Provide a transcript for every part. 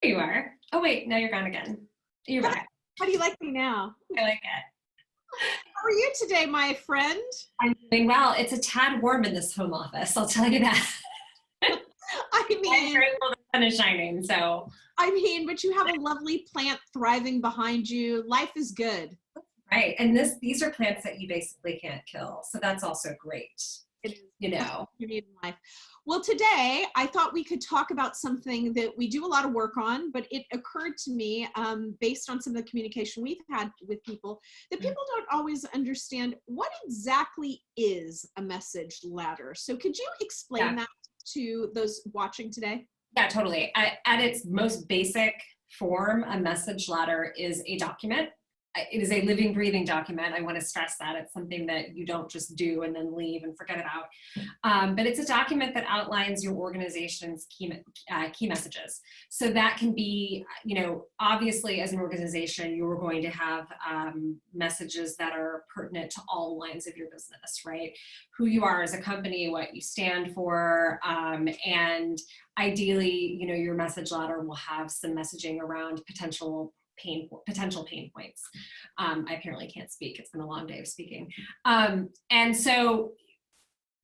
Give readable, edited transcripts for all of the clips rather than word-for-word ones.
There you are. Oh wait, now you're gone again. You're back. How do you like me now? I like it. How are you today, my friend? I'm doing well. It's a tad warm in this home office, I'll tell you that. I I'm mean, grateful the sun is shining, so. but you have a lovely plant thriving behind you. Life is good. Right, and these are plants that you basically can't kill, so that's also great, It is you know. you need in life. Well, today I thought we could talk about something that we do a lot of work on, but it occurred to me based on some of the communication we've had with people that people don't always understand what exactly is a message ladder. So could you explain that to those watching today? Yeah, totally. At its most basic form, a message ladder is a document. It is a living, breathing document. I want to stress that. It's something that you don't just do and then leave and forget about. But it's a document that outlines your organization's key messages. So that can be, obviously as an organization, you're going to have messages that are pertinent to all lines of your business, right? Who you are as a company, what you stand for, and ideally, your message ladder will have some messaging around potential pain points. I apparently can't speak. It's been a long day of speaking. And so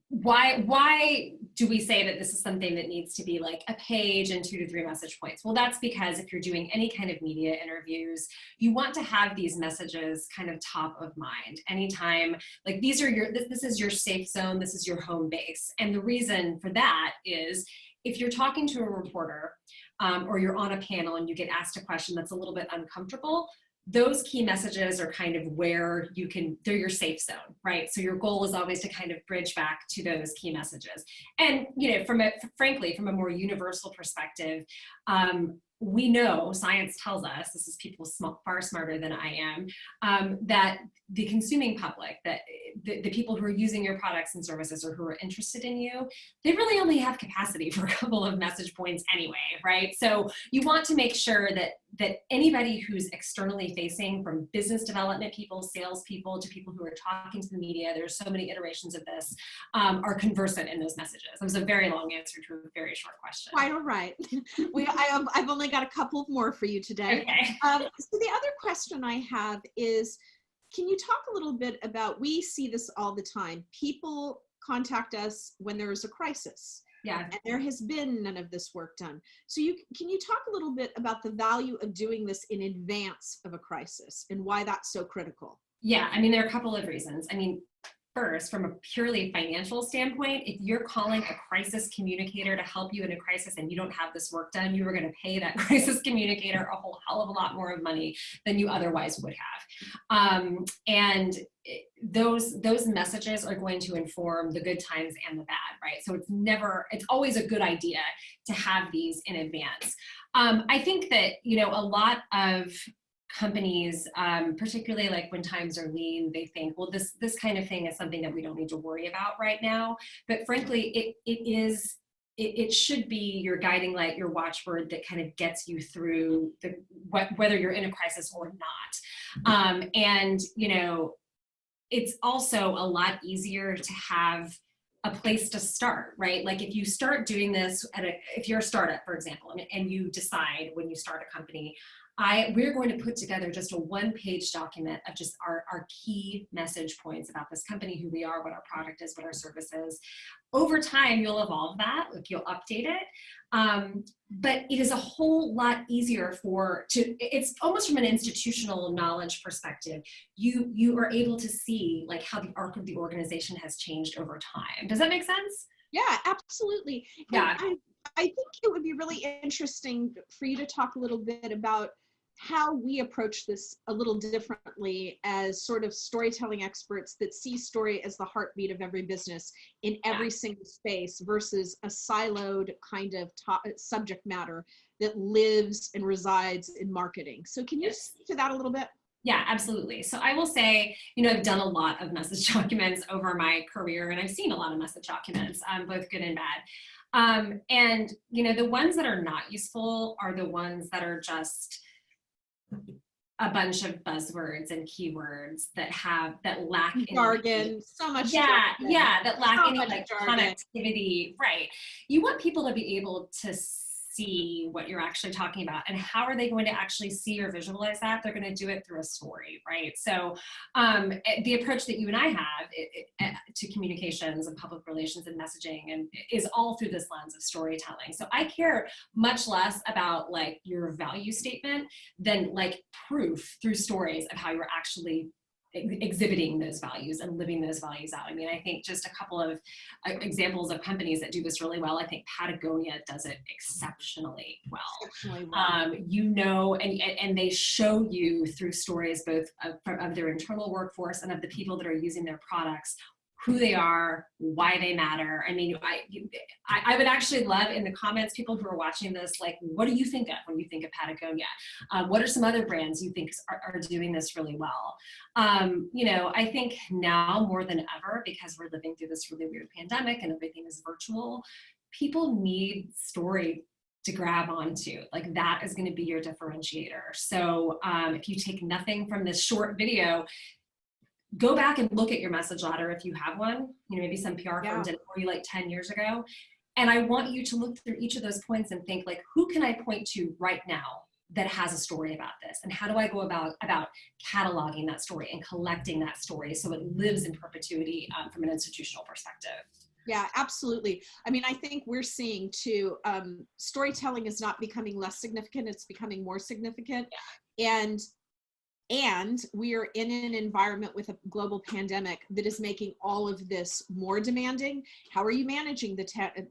why do we say that this is something that needs to be like a page and 2 to 3 message points? Well, that's because if you're doing any kind of media interviews, you want to have these messages kind of top of mind anytime. Like this is your safe zone. This is your home base. And the reason for that is if you're talking to a reporter or you're on a panel and you get asked a question that's a little bit uncomfortable, those key messages are kind of where they're your safe zone, right? So your goal is always to kind of bridge back to those key messages. And, frankly, from a more universal perspective, we know, science tells us, this is people far smarter than I am, that the consuming public, that the people who are using your products and services or who are interested in you, they really only have capacity for a couple of message points anyway, right? So you want to make sure that anybody who's externally facing, from business development people, salespeople, to people who are talking to the media, there's so many iterations of this, are conversant in those messages. It was a very long answer to a very short question. Quite all right. I've only got a couple more for you today. Okay. So the other question I have is, can you talk a little bit about, we see this all the time, people contact us when there is a crisis. Yeah. And there has been none of this work done. So can you talk a little bit about the value of doing this in advance of a crisis and why that's so critical? Yeah, there are a couple of reasons. First, from a purely financial standpoint, if you're calling a crisis communicator to help you in a crisis and you don't have this work done, you are going to pay that crisis communicator a whole hell of a lot more of money than you otherwise would have. And those messages are going to inform the good times and the bad, right? So it's always a good idea to have these in advance. I think that, a lot of companies, particularly like when times are lean, they think, well, this kind of thing is something that we don't need to worry about right now. But frankly, it should be your guiding light, your watchword that kind of gets you through whether you're in a crisis or not. And it's also a lot easier to have a place to start, right? Like if you start doing this if you're a startup, for example, and you decide when you start a company, we're going to put together just a 1-page document of just our key message points about this company, who we are, what our product is, what our service is. Over time, you'll evolve that, like you'll update it. But it is a whole lot easier it's almost from an institutional knowledge perspective. You are able to see like how the arc of the organization has changed over time. Does that make sense? Yeah, absolutely. Yeah. And I think it would be really interesting for you to talk a little bit about how we approach this a little differently as sort of storytelling experts that see story as the heartbeat of every business in every single space versus a siloed kind of subject matter that lives and resides in marketing. So can you speak to that a little bit? Yeah, absolutely. So I will say, I've done a lot of message documents over my career, and I've seen a lot of message documents, both good and bad. And, the ones that are not useful are the ones that are just a bunch of buzzwords and keywords that lack jargon, so much jargon. That lack so any like connectivity, right? You want people to be able to see what you're actually talking about. And how are they going to actually see or visualize that? They're going to do it through a story, right? So the approach that you and I have to communications and public relations and messaging and is all through this lens of storytelling. So I care much less about like your value statement than like proof through stories of how you're actually exhibiting those values and living those values out. I mean, I think just a couple of examples of companies that do this really well. I think Patagonia does it exceptionally well. Exceptionally well. You know, and they show you through stories both of their internal workforce and of the people that are using their products, who they are, why they matter. I mean, I would actually love in the comments, people who are watching this, like, what do you think of when you think of Patagonia? What are some other brands you think are doing this really well? You know, I think now more than ever, because we're living through this really weird pandemic and everything is virtual, people need story to grab onto. Like that is going to be your differentiator. So if you take nothing from this short video, go back and look at your message ladder if you have one. You know, maybe some PR firm did it for you like 10 years ago. And I want you to look through each of those points and think like, who can I point to right now that has a story about this? And how do I go about cataloging that story and collecting that story so it lives in perpetuity from an institutional perspective? Yeah, absolutely. I mean, I think we're seeing too, storytelling is not becoming less significant, it's becoming more significant. Yeah. And we are in an environment with a global pandemic that is making all of this more demanding. How are you managing the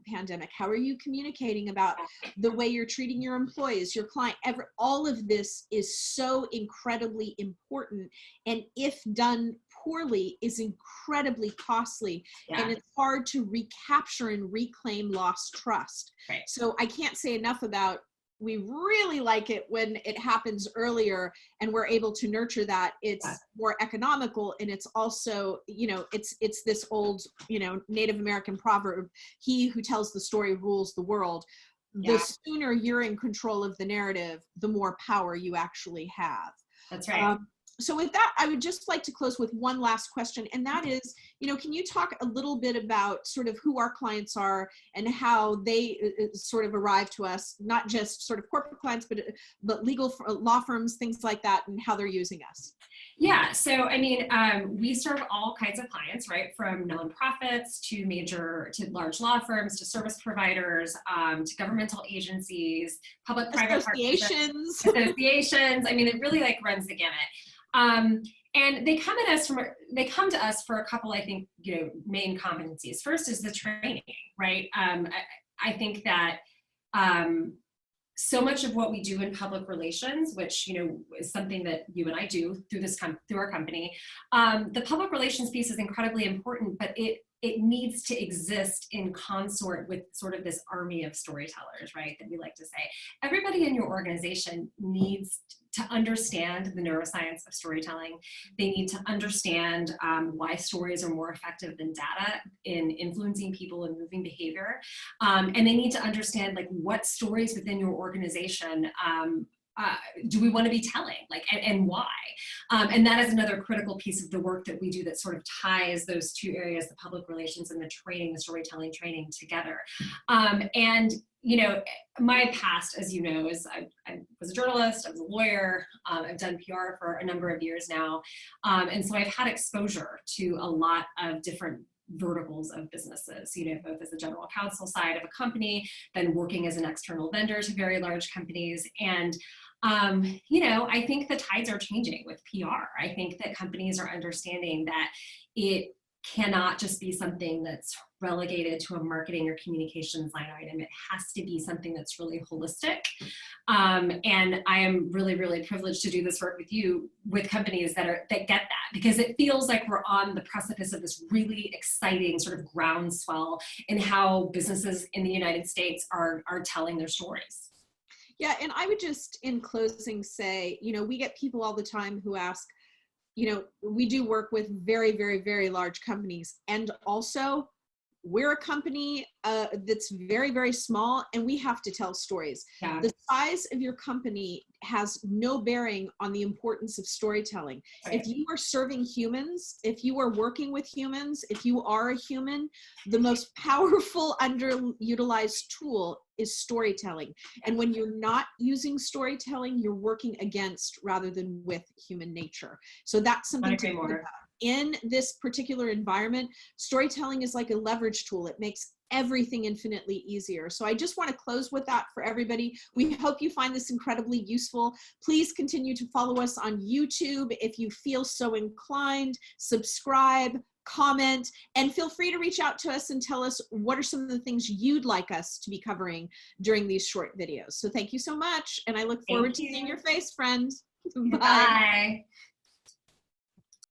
pandemic? How are you communicating about the way you're treating your employees, your client? All of this is so incredibly important. And if done poorly, is incredibly costly. Yeah. And it's hard to recapture and reclaim lost trust. Right. So I can't say enough about, we really like it when it happens earlier and we're able to nurture that. It's more economical, and it's also, you know, it's this old, you know, Native American proverb, he who tells the story rules the world. The sooner you're in control of the narrative, the more power you actually have. That's right. So with that, I would just like to close with one last question, and that is, you know, can you talk a little bit about sort of who our clients are and how they sort of arrive to us, not just sort of corporate clients, but legal law firms, things like that, and how they're using us? Yeah, so I mean, we serve all kinds of clients, right? From nonprofits to large law firms, to service providers, to governmental agencies, public-private associations. Associations. I mean, it really like runs the gamut. And they come to us for a couple, I think, you know, main competencies. First is the training, right? I think that so much of what we do in public relations, which, you know, is something that you and I do through through our company, the public relations piece is incredibly important, but it needs to exist in consort with sort of this army of storytellers, right? That we like to say. Everybody in your organization needs to understand the neuroscience of storytelling. They need to understand why stories are more effective than data in influencing people and moving behavior. And they need to understand like what stories within your organization do we want to be telling, like, and why? And that is another critical piece of the work that we do that sort of ties those two areas, the public relations and the training, the storytelling training together. And, you know, my past, as you know, is I was a journalist, I was a lawyer, I've done PR for a number of years now. And so I've had exposure to a lot of different verticals of businesses, you know, both as the general counsel side of a company, then working as an external vendor to very large companies. And you know, I think the tides are changing with PR. I think that companies are understanding that it cannot just be something that's relegated to a marketing or communications line item. It has to be something that's really holistic. And I am really, really privileged to do this work with you, with companies that get that, because it feels like we're on the precipice of this really exciting sort of groundswell in how businesses in the United States are telling their stories. Yeah, and I would just, in closing, say, you know, we get people all the time who ask, you know, we do work with very, very, very large companies. And also, we're a company that's very, very small, and we have to tell stories. Yeah. The size of your company has no bearing on the importance of storytelling. Right. If you are serving humans, if you are working with humans, if you are a human, the most powerful underutilized tool is storytelling. And when you're not using storytelling, you're working against rather than with human nature. So that's something to think about. In this particular environment, storytelling is like a leverage tool. It makes everything infinitely easier. So I just want to close with that for everybody. We hope you find this incredibly useful. Please continue to follow us on YouTube if you feel so inclined. Subscribe, comment, and feel free to reach out to us and tell us what are some of the things you'd like us to be covering during these short videos. So thank you so much, and I look forward to seeing your face, friend. Bye. Bye.